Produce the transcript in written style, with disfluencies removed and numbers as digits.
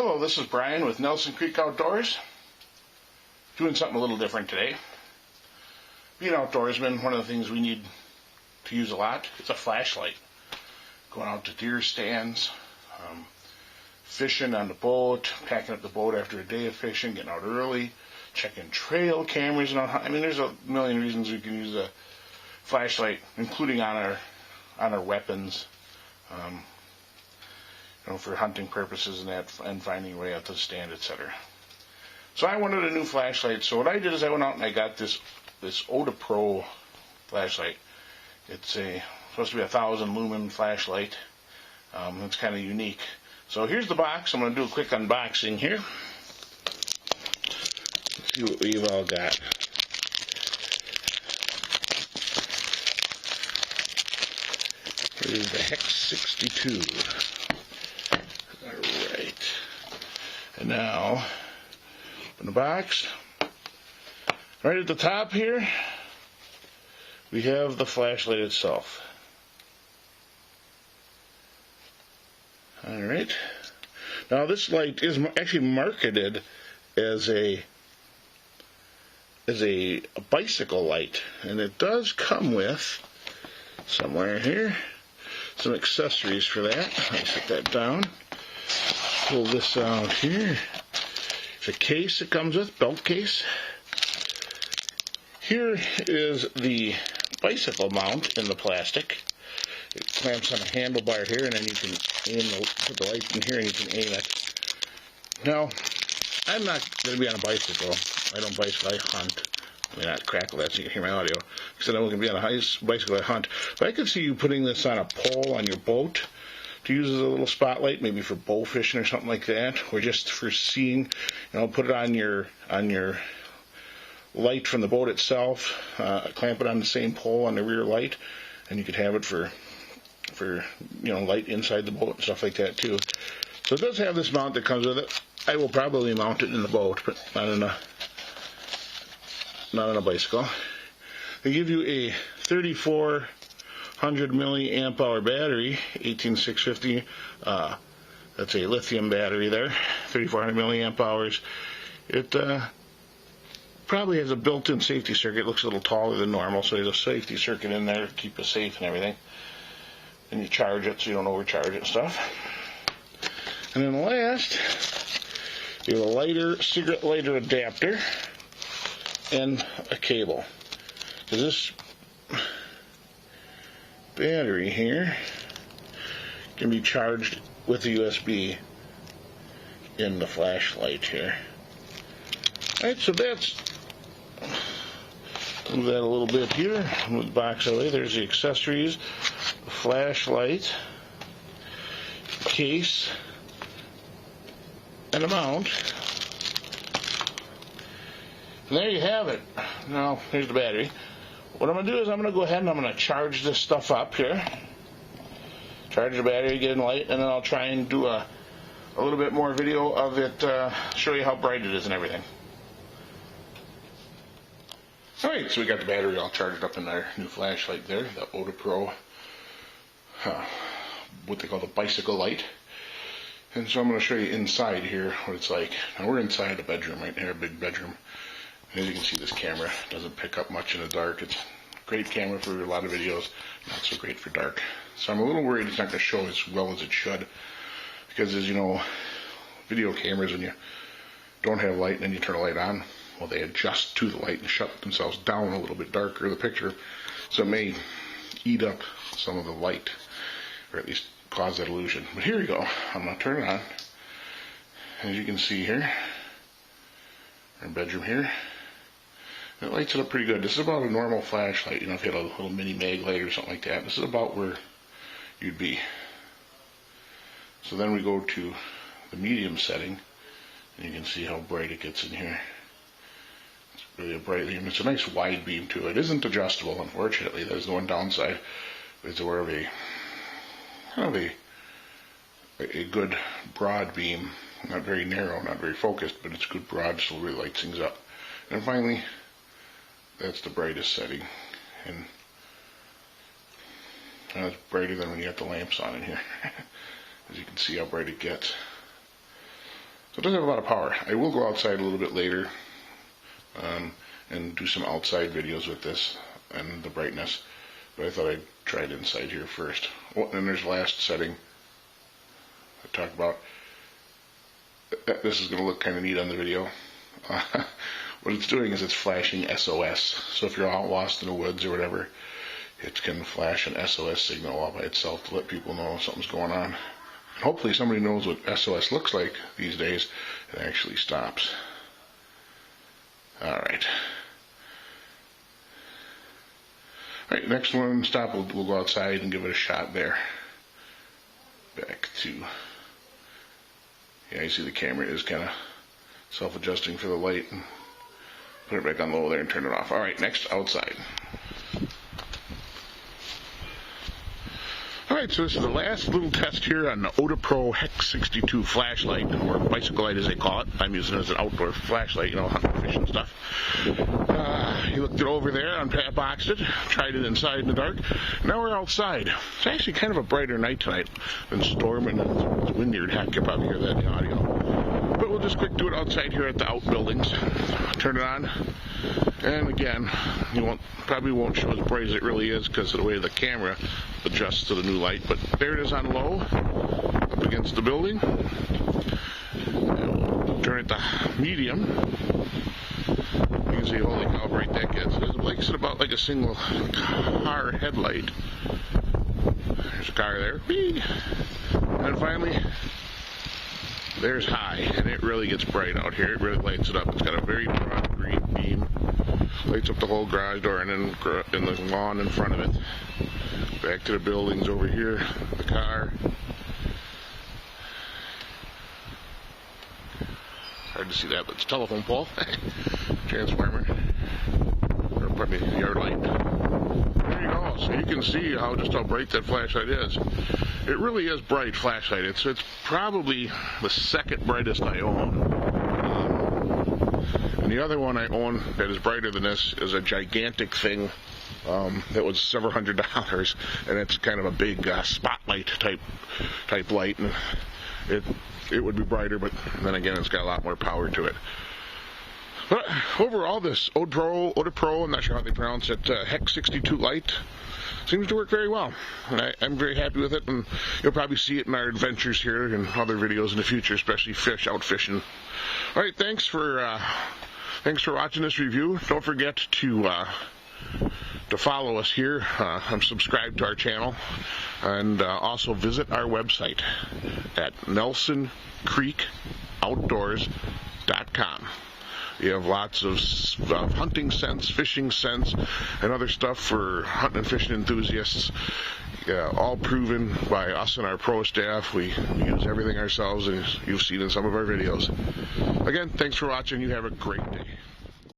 Hello, this is Brian with Nelson Creek Outdoors. Doing something a little different today. Being outdoorsmen, one of the things we need to use a lot is a flashlight. Going out to deer stands, fishing on the boat, packing up the boat after a day of fishing, getting out early, checking trail cameras. There's a million reasons we can use a flashlight, including on our weapons. For hunting purposes and finding your way out to the stand, etc. So I wanted a new flashlight. So what I did is I went out and I got this Odepro flashlight. It's supposed to be a 1,000 lumen flashlight. It's kind of unique. So here's the box. I'm going to do a quick unboxing here. Let's see what we've all got. Here's the HEX62. And now, in the box, right at the top here, we have the flashlight itself. Alright. Now this light is actually marketed as a bicycle light. And it does come with, somewhere here, some accessories for that. I'll set that down. Pull this out here. It's a case it comes with, belt case. Here is the bicycle mount in the plastic. It clamps on a handlebar here, and then you can put the light in here and you can aim it. Now, I'm not going to be on a bicycle. I don't bicycle, I hunt. Not crackle that so you can hear my audio. Because I'm going to be on a bicycle, I hunt. But I could see you putting this on a pole on your boat to use as a little spotlight, maybe for bow fishing or something like that, or just for seeing. Put it on your light from the boat itself, clamp it on the same pole on the rear light, and you could have it for light inside the boat and stuff like that too. So it does have this mount that comes with it. I will probably mount it in the boat, but not on a bicycle. They give you a 3,400 milliamp hour battery, 18650. That's a lithium battery there, 3,400 milliamp hours. It probably has a built-in safety circuit. It looks a little taller than normal, so there's a safety circuit in there to keep it safe and everything. And you charge it so you don't overcharge it and stuff. And then last, you have a cigarette lighter adapter and a cable. So this battery here can be charged with a USB in the flashlight here. Alright, so that's, move that a little bit here, move the box away. There's the accessories, the flashlight, case, and a mount. And there you have it. Now, here's the battery. What I'm going to do is I'm going to go ahead and I'm going to charge this stuff up here. Charge the battery, get it in light, and then I'll try and do a little bit more video of it, show you how bright it is and everything. Alright, so we got the battery all charged up in our new flashlight there, the Odepro, what they call the bicycle light. And so I'm going to show you inside here what it's like. Now we're inside a bedroom right here, a big bedroom. As you can see, this camera doesn't pick up much in the dark. It's a great camera for a lot of videos, not so great for dark. So I'm a little worried it's not going to show as well as it should. Because as you know, video cameras, when you don't have light and then you turn a light on, well, they adjust to the light and shut themselves down a little bit darker, the picture. So it may eat up some of the light, or at least cause that illusion. But here we go. I'm going to turn it on. As you can see here, our bedroom here. It lights it up pretty good. This is about a normal flashlight. If you had a little mini mag light or something like that, this is about where you'd be. So then we go to the medium setting, and you can see how bright it gets in here. It's really a bright beam. It's a nice wide beam too. It isn't adjustable, unfortunately. That is the one downside. It's more of a good broad beam. Not very narrow, not very focused, but it's good broad, so it really lights things up. And finally, that's the brightest setting, and it's brighter than when you have the lamps on in here. As you can see how bright it gets. So it doesn't have a lot of power. I will go outside a little bit later and do some outside videos with this and the brightness. But I thought I'd try it inside here first. Oh, and then there's the last setting I talked about. This is going to look kind of neat on the video. What it's doing is it's flashing SOS. So if you're out lost in the woods or whatever, it can flash an SOS signal all by itself to let people know something's going on. And hopefully somebody knows what SOS looks like these days and actually stops. Alright. Alright, next one, stop, we'll go outside and give it a shot there. Back to, yeah, you see the camera is kind of self-adjusting for the light. And put it back on low there and turn it off. Alright, next, outside. Alright, so this is the last little test here on the Odepro HEX62 Flashlight, or bicycle light as they call it. I'm using it as an outdoor flashlight, you know, hunting, fishing stuff. He looked it over there, unboxed it, tried it inside in the dark. Now we're outside. It's actually kind of a brighter night tonight. Been storming and it's windy or heck, you probably hear that in the audio. But we'll just quick do it outside here at the outbuildings. Turn it on. And again, you probably won't show as bright as it really is because of the way the camera adjusts to the new light. But there it is on low, up against the building. Turn it to medium. You can see, holy cow, how bright that gets. It makes it about like a single car headlight. There's a car there. Whee! And finally, there's high, and it really gets bright out here. It really lights it up. It's got a very broad green beam. Lights up the whole garage door and then in the lawn in front of it. Back to the buildings over here, the car. Hard to see that, but it's a telephone pole. Transformer. Or pardon me, yard light. There you go. So you can see just how bright that flashlight is. It really is bright flashlight. It's probably the second brightest I own. And the other one I own that is brighter than this is a gigantic thing that was several $100s, and it's kind of a big spotlight type light, and it would be brighter, but then again it's got a lot more power to it. But overall, this Odepro, I'm not sure how they pronounce it, HEX62 light seems to work very well, and I'm very happy with it, and you'll probably see it in our adventures here and other videos in the future, especially out fishing. All right, thanks for watching this review. Don't forget to follow us here and subscribe to our channel, and also visit our website at NelsonCreekOutdoors.com. You have lots of hunting scents, fishing scents, and other stuff for hunting and fishing enthusiasts. All proven by us and our pro staff. We use everything ourselves, and you've seen in some of our videos. Again, thanks for watching. You have a great day.